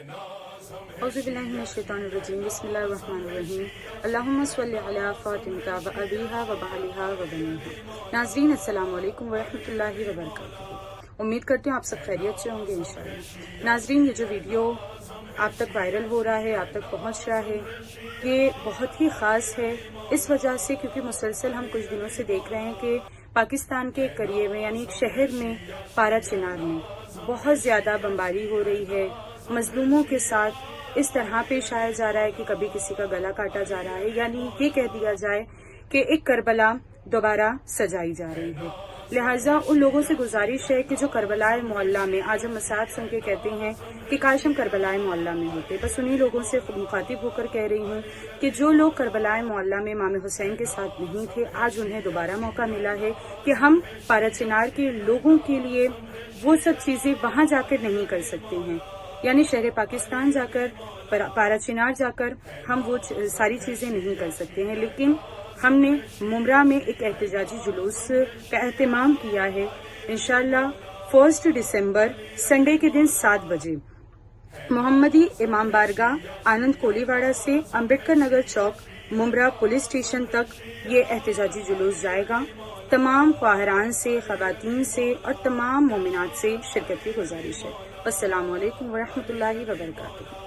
اعوذ باللہ من الشیطان الرجیم، بسم اللہ الرحمن الرحیم، اللہم صلی علی فاطمہ و ابیہا و بعلہا و بنیہا۔ ناظرین السلام علیکم ورحمۃ اللہ وبرکاتہ۔ امید کرتے ہیں آپ سب خیریت سے ہوں گے انشاءاللہ۔ ناظرین، یہ جو ویڈیو آپ تک وائرل ہو رہا ہے، آپ تک پہنچ رہا ہے، یہ بہت ہی خاص ہے اس وجہ سے کیونکہ مسلسل ہم کچھ دنوں سے دیکھ رہے ہیں کہ پاکستان کے ایک قریے میں یعنی ایک شہر میں پارا چنار میں بہت زیادہ بمباری ہو رہی ہے، مظلوموں کے ساتھ اس طرح پیش آیا جا رہا ہے کہ کبھی کسی کا گلا کاٹا جا رہا ہے، یعنی یہ کہہ دیا جائے کہ ایک کربلا دوبارہ سجائی جا رہی ہے۔ لہٰذا ان لوگوں سے گزارش ہے کہ جو کربلا معلیٰ میں، آج ہم مساعد سن کے کہتے ہیں کہ کاش ہم کربلا معلیٰ میں ہوتے، بس انہی لوگوں سے مخاطب ہو کر کہہ رہی ہوں کہ جو لوگ کربلا معلیٰ میں امام حسین کے ساتھ نہیں تھے، آج انہیں دوبارہ موقع ملا ہے کہ ہم پارا چنار کے لوگوں کے لیے وہ سب چیزیں وہاں جا کر نہیں کر سکتے ہیں، یعنی شہر پاکستان جا کر، پارا چنار جا کر ہم وہ ساری چیزیں نہیں کر سکتے ہیں، لیکن ہم نے ممرہ میں ایک احتجاجی جلوس کا اہتمام کیا ہے۔ انشاءاللہ 1 دسمبر سنڈے کے دن 7 بجے محمدی امام بارگاہ آنند کولی واڑہ سے امبیڈکر نگر چوک ممرہ پولیس اسٹیشن تک یہ احتجاجی جلوس جائے گا۔ تمام خواہران سے، خواتین سے اور تمام مومنات سے شرکت کی گزارش ہے۔ السلام علیکم ورحمۃ اللہ وبرکاتہ۔